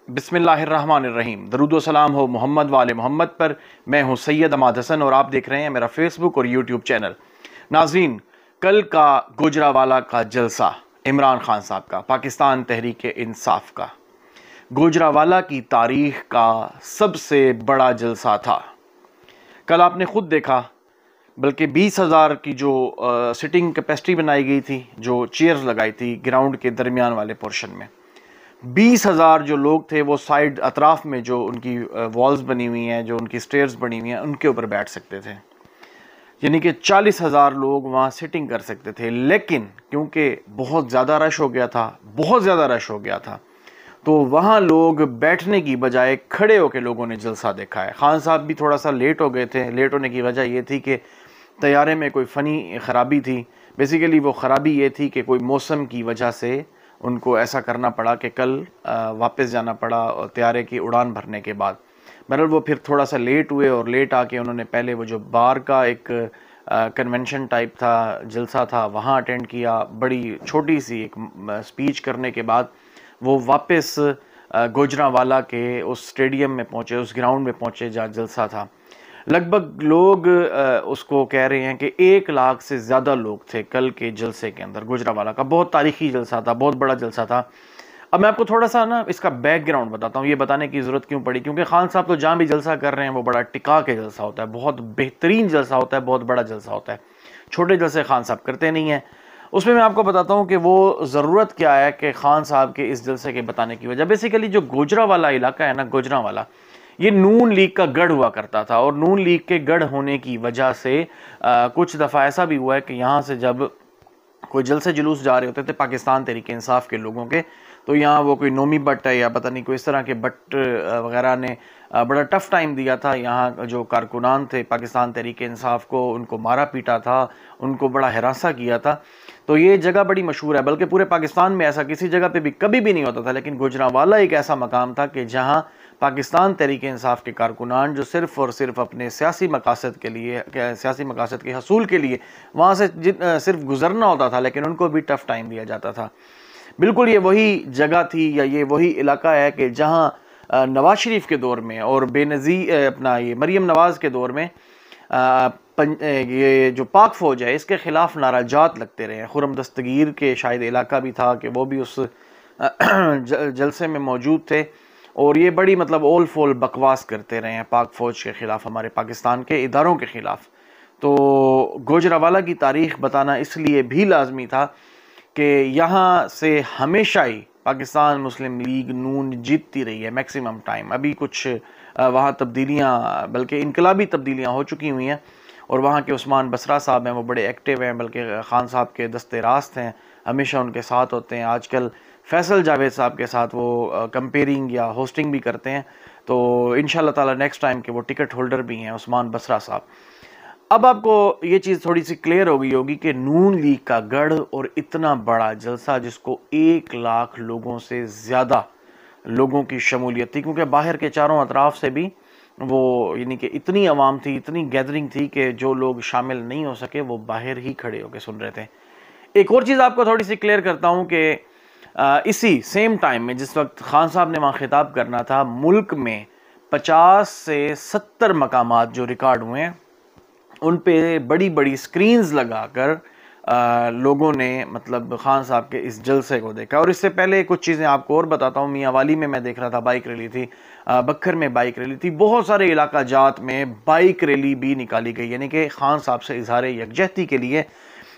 बिस्मिल्लाहिर्रहमानिर्रहीम। दरूद व सलाम हो मोहम्मद वाले मोहम्मद पर। मैं हूं सैयद अमाद हसन और आप देख रहे हैं मेरा फेसबुक और यूट्यूब चैनल। नाज़रीन, कल का गुजरावाला का जलसा, इमरान खान साहब का, पाकिस्तान तहरीक इंसाफ का, गुजरावाला की तारीख का सबसे बड़ा जलसा था। कल आपने खुद देखा, बल्कि 20,000 की जो सिटिंग कैपेसिटी बनाई गई थी, जो चेयर्स लगाई थी ग्राउंड के दरमियान वाले पोर्शन में, 20,000 जो लोग थे वो साइड अतराफ में जो उनकी वॉल्स बनी हुई हैं, जो उनकी स्टेयर्स बनी हुई हैं, उनके ऊपर बैठ सकते थे। यानी कि 40,000 लोग वहाँ सिटिंग कर सकते थे। लेकिन क्योंकि बहुत ज़्यादा रश हो गया था, बहुत ज़्यादा रश हो गया था, तो वहाँ लोग बैठने की बजाय खड़े होकर लोगों ने जलसा देखा है। खान साहब भी थोड़ा सा लेट हो गए थे। लेट होने की वजह ये थी कि तैयारे में कोई फ़नी ख़राबी थी। बेसिकली वो ख़राबी ये थी कि कोई मौसम की वजह से उनको ऐसा करना पड़ा कि कल वापस जाना पड़ा तैयारे की उड़ान भरने के बाद। बहरहाल वो फिर थोड़ा सा लेट हुए और लेट आके उन्होंने पहले वो जो बार का एक कन्वेंशन टाइप था, जलसा था, वहाँ अटेंड किया। बड़ी छोटी सी एक स्पीच करने के बाद वो वापस गुजरावाला के उस स्टेडियम में पहुँचे, उस ग्राउंड में पहुँचे जहाँ जलसा था। लगभग लोग उसको कह रहे हैं कि 1 लाख से ज़्यादा लोग थे कल के जलसे के अंदर। गुजरावाला का बहुत तारीखी जलसा था, बहुत बड़ा जलसा था। अब मैं आपको थोड़ा सा ना इसका बैकग्राउंड बताता हूँ, ये बताने की ज़रूरत क्यों पड़ी, क्योंकि खान साहब तो जहाँ भी जलसा कर रहे हैं वो बड़ा टिका के जलसा होता है, बहुत बेहतरीन जलसा होता है, बहुत बड़ा जलसा होता है। छोटे जलसे खान साहब करते नहीं हैं। उसमें मैं आपको बताता हूँ कि वो ज़रूरत क्या है कि खान साहब के इस जलसे के बताने की वजह, बेसिकली जो गुजरावाला इलाका है ना, गुजरावाला, ये नून लीग का गढ़ हुआ करता था। और नून लीग के गढ़ होने की वजह से कुछ दफ़ा ऐसा भी हुआ है कि यहाँ से जब कोई जलसे जुलूस जा रहे होते थे पाकिस्तान तहरीक इंसाफ के लोगों के, तो यहाँ वो कोई नोमी भट्ट है या पता नहीं कोई इस तरह के भट्ट वगैरह ने बड़ा टफ टाइम दिया था। यहाँ जो कारकुनान थे पाकिस्तान तहरीक इंसाफ को, उनको मारा पीटा था, उनको बड़ा हिरासा किया था। तो ये जगह बड़ी मशहूर है, बल्कि पूरे पाकिस्तान में ऐसा किसी जगह पे भी कभी भी नहीं होता था। लेकिन गुजरावाला एक ऐसा मकाम था कि जहाँ पाकिस्तान तहरीक इंसाफ के कारकुनान जो सिर्फ़ और सिर्फ अपने सियासी मकासद के लिए, सियासी मकासद के हसूल के लिए वहाँ से सिर्फ गुजरना होता था, लेकिन उनको भी टफ टाइम दिया जाता था। बिल्कुल ये वही जगह थी या ये वही इलाका है कि जहाँ नवाज शरीफ के दौर में और बेनज़ीर अपना ये मरीम नवाज़ के दौर में ये जो पाक फ़ौज है इसके ख़िलाफ़ नाराजात लगते रहे हैं। खुर्रम दस्तगीर के शायद इलाका भी था कि वो भी उस जलसे में मौजूद थे और ये बड़ी मतलब ओल फोल बकवास करते रहे हैं पाक फ़ौज के ख़िलाफ़, हमारे पाकिस्तान के इदारों के ख़िलाफ़। तो गुजरावाला की तारीख़ बताना इसलिए भी लाजमी था कि यहाँ से हमेशा ही पाकिस्तान मुस्लिम लीग नून जीतती रही है मैक्सिमम टाइम। अभी कुछ वहाँ तब्दीलियाँ, बल्कि इनकलाबी तब्दीलियाँ हो चुकी हुई हैं और वहाँ के उस्मान बसरा साहब हैं, वो बड़े एक्टिव हैं, बल्कि खान साहब के दस्ते रास्त हैं, हमेशा उनके साथ होते हैं। आजकल फैसल जावेद साहब के साथ वो कंपेयरिंग या होस्टिंग भी करते हैं। तो इंशाल्लाह ताला नेक्स्ट टाइम के वो टिकट होल्डर भी हैं, उस्मान बसरा साहब। अब आपको ये चीज़ थोड़ी सी क्लियर हो गई होगी कि नून लीग का गढ़ और इतना बड़ा जलसा जिसको 1 लाख लोगों से ज़्यादा लोगों की शमूलियत थी, क्योंकि बाहर के चारों अतराफ से भी वो यानी कि इतनी आवाम थी, इतनी गैदरिंग थी कि जो लोग शामिल नहीं हो सके वो बाहर ही खड़े होकर सुन रहे थे। एक और चीज़ आपको थोड़ी सी क्लियर करता हूँ कि इसी सेम टाइम में जिस वक्त खान साहब ने वहाँ खिताब करना था, मुल्क में 50 से 70 मकामात जो रिकॉर्ड हुए हैं उन पे बड़ी बड़ी स्क्रीन्स लगाकर लोगों ने मतलब खान साहब के इस जलसे को देखा। और इससे पहले कुछ चीज़ें आपको और बताता हूँ। मियाँ वाली में मैं देख रहा था बाइक रैली थी, बखर में बाइक रैली थी, बहुत सारे इलाका जात में बाइक रैली भी निकाली गई, यानी कि खान साहब से इजहार यकजहती के लिए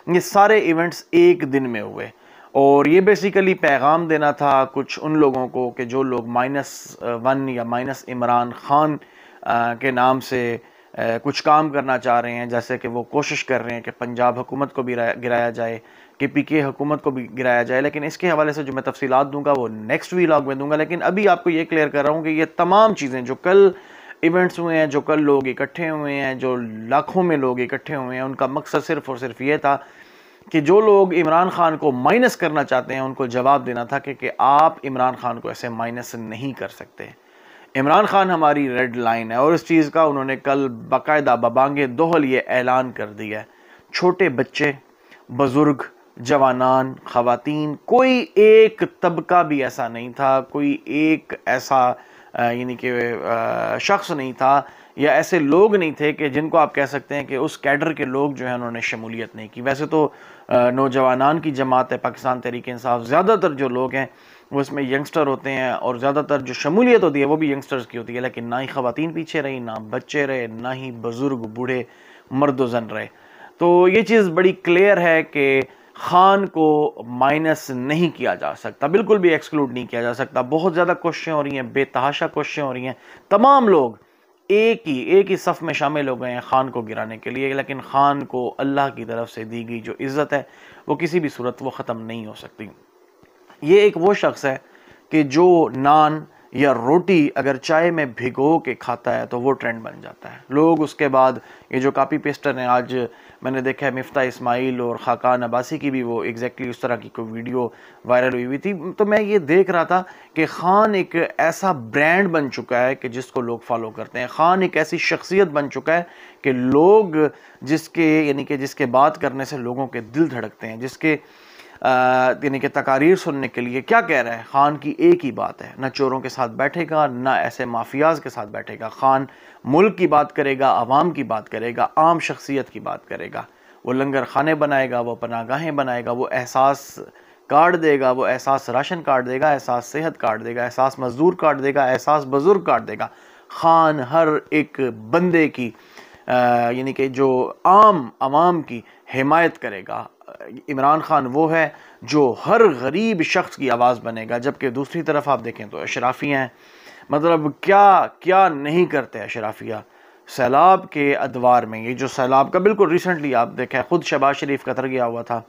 ये सारे इवेंट्स एक दिन में हुए। और ये बेसिकली पैगाम देना था कुछ उन लोगों को कि जो लोग -1 या माइनस इमरान खान के नाम से कुछ काम करना चाह रहे हैं, जैसे कि वो कोशिश कर रहे हैं कि पंजाब हुकूमत को भी गिराया जाए, KPK हुकूमत को भी गिराया जाए। लेकिन इसके हवाले से जो मैं तफसीलात दूंगा वो नेक्स्ट व्लॉग में दूंगा। लेकिन अभी आपको ये क्लियर कर रहा हूँ कि ये तमाम चीज़ें जो कल इवेंट्स हुए हैं, जो कल लोग इकट्ठे हुए हैं, जो लाखों में लोग इकट्ठे हुए हैं, उनका मकसद सिर्फ और सिर्फ ये था कि जो लोग इमरान खान को माइनस करना चाहते हैं उनको जवाब देना था कि आप इमरान खान को ऐसे माइनस नहीं कर सकते। इमरान खान हमारी रेड लाइन है और इस चीज़ का उन्होंने कल बाकायदा बबांगे दोहल ये ऐलान कर दिया है। छोटे बच्चे, बुजुर्ग, जवानान, ख़वातीन, कोई एक तबका भी ऐसा नहीं था, कोई एक ऐसा यानी कि शख्स नहीं था या ऐसे लोग नहीं थे कि जिनको आप कह सकते हैं कि उस कैडर के लोग जो हैं उन्होंने शमूलियत नहीं की। वैसे तो नौजवानान की जमात है पाकिस्तान तहरीक इंसाफ, ज़्यादातर जो लोग हैं वो इसमें यंगस्टर होते हैं और ज़्यादातर जो शमूलियत होती है वो भी यंगस्टर्स की होती है, लेकिन ना ही ख़वातीन पीछे रही, ना बच्चे रहे, ना ही बुज़ुर्ग बूढ़े मर्द व ज़न रहे। तो ये चीज़ बड़ी क्लियर है कि खान को माइनस नहीं किया जा सकता, बिल्कुल भी एक्सक्लूड नहीं किया जा सकता। बहुत ज़्यादा कोशिशें हो रही हैं, बेतहाशा कोशिशें हो रही हैं, तमाम लोग एक ही सफ़ में शामिल हो गए हैं खान को गिराने के लिए, लेकिन खान को अल्लाह की तरफ से दी गई जो इज़्ज़त है वो किसी भी सूरत वो ख़त्म नहीं हो सकती। ये एक वो शख्स है कि जो नान या रोटी अगर चाय में भिगो के खाता है तो वो ट्रेंड बन जाता है। लोग उसके बाद ये जो कापी पेस्टर हैं, आज मैंने देखा है मिफ्ता इस्माइल और खाकान अब्बासी की भी वो एग्जैक्टली उस तरह की कोई वीडियो वायरल हुई हुई थी। तो मैं ये देख रहा था कि खान एक ऐसा ब्रांड बन चुका है कि जिसको लोग फॉलो करते हैं। खान एक ऐसी शख्सियत बन चुका है कि लोग जिसके यानी कि जिसके बात करने से लोगों के दिल धड़कते हैं, जिसके यानी कि तकारीर सुनने के लिए क्या कह रहा है। खान की एक ही बात है, ना चोरों के साथ बैठेगा, ना ऐसे माफियाज के साथ बैठेगा। खान मुल्क की बात करेगा, आवाम की बात करेगा, आम शख्सियत की बात करेगा। वो लंगर खाने बनाएगा, वो पनागाहें बनाएगा, वो एहसास कार्ड देगा, वो एहसास राशन कार्ड देगा, एहसास सेहत कार्ड देगा, एहसास मजदूर कार्ड देगा, एहसास बुजुर्ग कार्ड देगा। खान हर एक बंदे की यानी कि जो आम आवाम की हिमायत करेगा। इमरान खान वो है जो हर गरीब शख्स की आवाज़ बनेगा, जबकि दूसरी तरफ आप देखें तो अशराफियाँ हैं। मतलब क्या क्या नहीं करते अशराफिया। सैलाब के अदवार में, ये जो सैलाब का बिल्कुल रिसेंटली आप देखा है, खुद शहबाज शरीफ कतर गया हुआ था,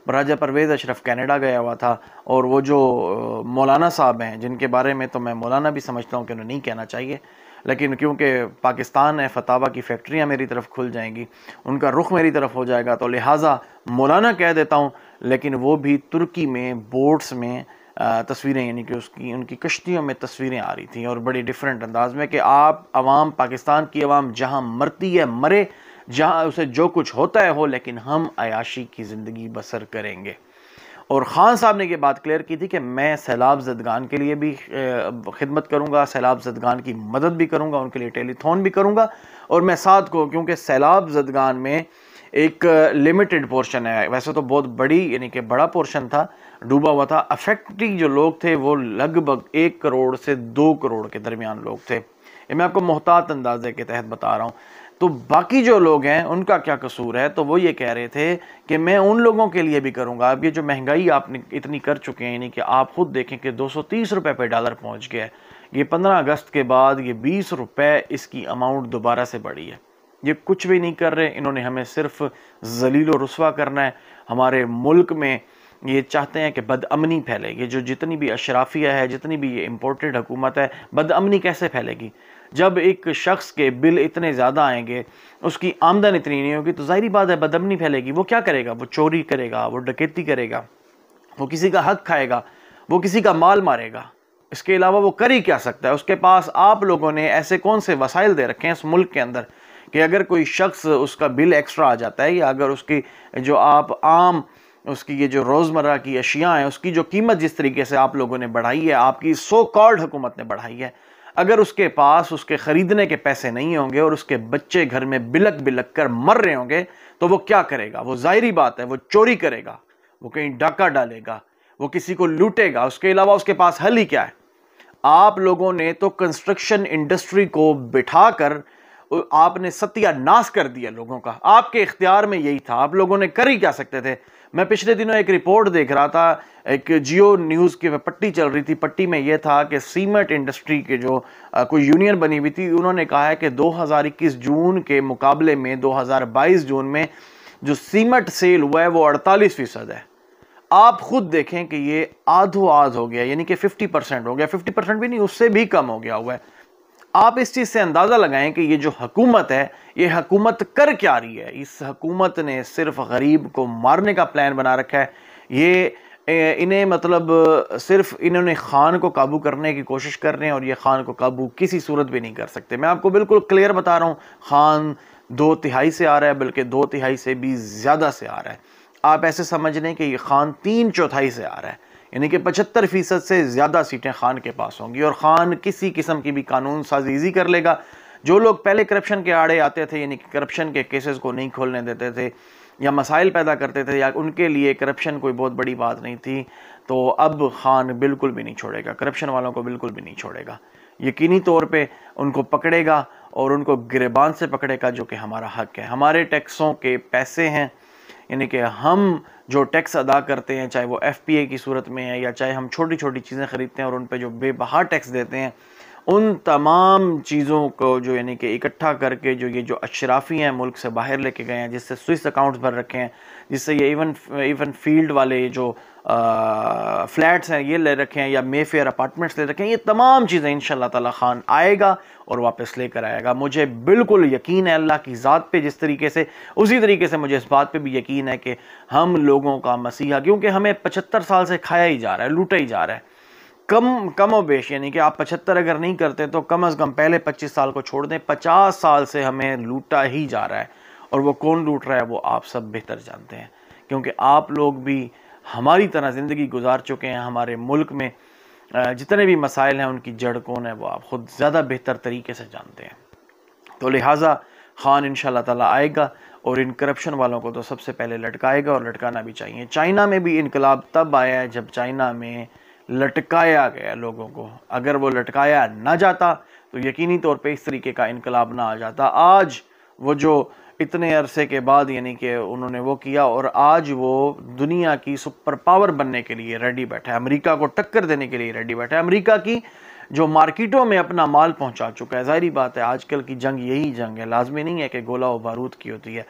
राजा परवेज़ अशरफ कनाडा गया हुआ था, और वो जो मौलाना साहब हैं जिनके बारे में तो मैं मौलाना भी समझता हूँ कि उन्हें नहीं कहना चाहिए, लेकिन क्योंकि पाकिस्तान है, फतावा की फैक्ट्रियाँ मेरी तरफ खुल जाएंगी, उनका रुख मेरी तरफ हो जाएगा, तो लिहाजा मौलाना कह देता हूँ। लेकिन वो भी तुर्की में बोट्स में तस्वीरें यानी कि उसकी उनकी कश्तियों में तस्वीरें आ रही थी और बड़ी डिफरेंट अंदाज में कि आप आवाम, पाकिस्तान की आवाम जहाँ मरती है मरे, जहाँ उसे जो कुछ होता है हो, लेकिन हम अयाशी की ज़िंदगी बसर करेंगे। और ख़ान साहब ने ये बात क्लियर की थी कि मैं सैलाब ज़दगान के लिए भी खिदमत करूँगा, सैलाब ज़दगान की मदद भी करूँगा, उनके लिए टेलीथॉन भी करूँगा, और मैं साथ को, क्योंकि सैलाब ज़दगान में एक लिमिटेड पोर्शन है, वैसे तो बहुत बड़ी यानी कि बड़ा पोर्शन था, डूबा हुआ था। अफेक्टेड जो लोग थे वो लगभग 1 करोड़ से 2 करोड़ के दरमियान लोग थे। ये मैं आपको मोहतात अंदाजे के तहत बता रहा हूँ। तो बाकी जो लोग हैं उनका क्या कसूर है? तो वो ये कह रहे थे कि मैं उन लोगों के लिए भी करूँगा। अब ये जो महंगाई आपने इतनी कर चुके हैं, यानी कि आप खुद देखें कि 230 रुपये पे डॉलर पहुँच गया है। ये 15 अगस्त के बाद ये 20 रुपये इसकी अमाउंट दोबारा से बढ़ी है। ये कुछ भी नहीं कर रहे, इन्होंने हमें सिर्फ जलील और रुस्वा करना है। हमारे मुल्क में ये चाहते हैं कि बदअमनी फैले। ये जो जितनी भी अशराफिया है, जितनी भी ये इम्पोर्टेड हुकूमत है, बदअमनी कैसे फैलेगी? जब एक शख्स के बिल इतने ज़्यादा आएंगे, उसकी आमदन इतनी नहीं होगी, तो ज़ाहिरी बात है बदअमनी फैलेगी। वो क्या करेगा? वो चोरी करेगा, वो डकैती करेगा, वो किसी का हक खाएगा, वो किसी का माल मारेगा। इसके अलावा वो कर ही क्या सकता है? उसके पास आप लोगों ने ऐसे कौन से वसाइल दे रखे हैं इस मुल्क के अंदर कि अगर कोई शख्स उसका बिल एक्स्ट्रा आ जाता है, या अगर उसकी जो आप आम उसकी ये जो रोज़मर्रा की अशिया हैं उसकी जो कीमत जिस तरीके से आप लोगों ने बढ़ाई है, आपकी सो कॉल्ड हुकूमत ने बढ़ाई है, अगर उसके पास उसके ख़रीदने के पैसे नहीं होंगे और उसके बच्चे घर में बिलक बिलक कर मर रहे होंगे, तो वो क्या करेगा? वो ज़ाहिरी बात है वो चोरी करेगा, वो कहीं डाका डालेगा, वो किसी को लूटेगा। उसके अलावा उसके पास हल ही क्या है? आप लोगों ने तो कंस्ट्रक्शन इंडस्ट्री को बिठाकर आपने सत्यानाश कर दिया लोगों का। आपके इख्तियार में यही था, आप लोगों ने कर ही क्या सकते थे? मैं पिछले दिनों एक रिपोर्ट देख रहा था, एक जियो न्यूज़ की पट्टी चल रही थी। पट्टी में यह था कि सीमेंट इंडस्ट्री के जो कोई यूनियन बनी हुई थी, उन्होंने कहा है कि 2021 जून के मुकाबले में 2022 जून में जो सीमेंट सेल हुआ है वो 48% है। आप खुद देखें कि ये आधो आध हो गया, यानी कि 50% हो गया, 50% भी नहीं, उससे भी कम हो गया हुआ है। आप इस चीज़ से अंदाज़ा लगाएं कि ये जो हुकूमत है, ये हुकूमत कर क्या रही है? इस हुकूमत ने सिर्फ गरीब को मारने का प्लान बना रखा है। ये इन्हें मतलब सिर्फ इन्होंने खान को काबू करने की कोशिश कर रहे हैं, और ये खान को काबू किसी सूरत भी नहीं कर सकते। मैं आपको बिल्कुल क्लियर बता रहा हूँ, खान 2 तिहाई से आ रहा है, बल्कि 2 तिहाई से भी ज़्यादा से आ रहा है। आप ऐसे समझ लें कि ये खान 3/4 से आ रहा है, यानी कि 75% से ज़्यादा सीटें खान के पास होंगी और खान किसी किस्म की भी कानून साजी कर लेगा। जो लोग पहले करप्शन के आड़े आते थे, यानी कि करप्शन के केसेस को नहीं खोलने देते थे या मसाइल पैदा करते थे, या उनके लिए करप्शन कोई बहुत बड़ी बात नहीं थी, तो अब खान बिल्कुल भी नहीं छोड़ेगा, करप्शन वालों को बिल्कुल भी नहीं छोड़ेगा। यकीनी तौर पे उनको पकड़ेगा और उनको गिरेबान से पकड़ेगा, जो कि हमारा हक है। हमारे टैक्सों के पैसे हैं, यानी कि हम जो टैक्स अदा करते हैं, चाहे वो FPA की सूरत में है या चाहे हम छोटी छोटी चीज़ें ख़रीदते हैं और उन पे जो बेबहा टैक्स देते हैं, उन तमाम चीज़ों को जो यानी कि इकट्ठा करके जो अशराफी हैं मुल्क से बाहर लेके गए हैं, जिससे स्विस अकाउंट्स भर रखे हैं, जिससे ये इवन फील्ड वाले जो फ्लैट्स हैं ये ले रखे हैं, या मेफेयर अपार्टमेंट्स ले रखे हैं, ये तमाम चीज़ें इंशाअल्लाह ताला खान आएगा और वापस लेकर आएगा। मुझे बिल्कुल यकीन है अल्लाह की ज़ात पे, जिस तरीके से उसी तरीके से मुझे इस बात पे भी यकीन है कि हम लोगों का मसीहा, क्योंकि हमें 75 साल से खाया ही जा रहा है, लूटा ही जा रहा है, कम और बेश, यानी कि आप 75 अगर नहीं करते तो कम अज़ कम पहले 25 साल को छोड़ दें, 50 साल से हमें लूटा ही जा रहा है। और वो कौन लूट रहा है वो आप सब बेहतर जानते हैं, क्योंकि आप लोग भी हमारी तरह ज़िंदगी गुजार चुके हैं। हमारे मुल्क में जितने भी मसाइल हैं उनकी जड़ कौन है वो आप ख़ुद ज़्यादा बेहतर तरीके से जानते हैं। तो लिहाजा खान इंशाअल्लाह ताला आएगा और इन करप्शन वालों को तो सबसे पहले लटकाएगा, और लटकाना भी चाहिए। चाइना में भी इनकलाब तब आया है जब चाइना में लटकाया गया लोगों को। अगर वो लटकाया ना जाता तो यकीनी तौर पे इस तरीके का इनकलाब ना आ जाता। आज वो जो इतने अरसे के बाद यानी कि उन्होंने वो किया, और आज वो दुनिया की सुपर पावर बनने के लिए रेडी बैठा है, अमेरिका को टक्कर देने के लिए रेडी बैठा है, अमेरिका की जो मार्केटों में अपना माल पहुंचा चुका है। ज़ाहिर बात है आजकल की जंग यही जंग है, लाजमी नहीं है कि गोला और बारूद की होती है।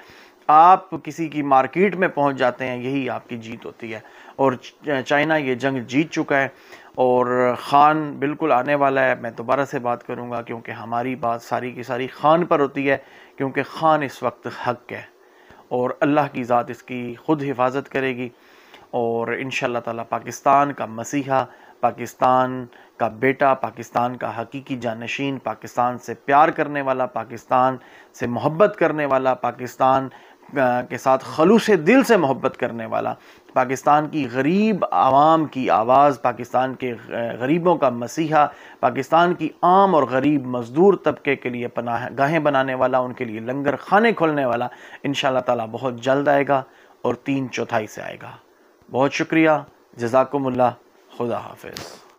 आप किसी की मार्केट में पहुंच जाते हैं, यही आपकी जीत होती है। और चाइना ये जंग जीत चुका है और ख़ान बिल्कुल आने वाला है। मैं दोबारा से बात करूंगा, क्योंकि हमारी बात सारी की सारी ख़ान पर होती है, क्योंकि ख़ान इस वक्त हक है और अल्लाह की ज़ात इसकी ख़ुद हिफाजत करेगी। और इंशाअल्लाह ताला पाकिस्तान का मसीहा, पाकिस्तान का बेटा, पाकिस्तान का हकीकी जानशीन, पाकिस्तान से प्यार करने वाला, पाकिस्तान से मोहब्बत करने वाला, पाकिस्तान के साथ खलूस दिल से मोहब्बत करने वाला, पाकिस्तान की गरीब आवाम की आवाज़, पाकिस्तान के गरीबों का मसीहा, पाकिस्तान की आम और गरीब मज़दूर तबके के लिए पनाह गाहें बनाने वाला, उनके लिए लंगर खाने खोलने वाला इंशाअल्लाह ताला बहुत जल्द आएगा और 3/4 से आएगा। बहुत शुक्रिया, जज़ाकुमुल्लाह, खुदा हाफिज़।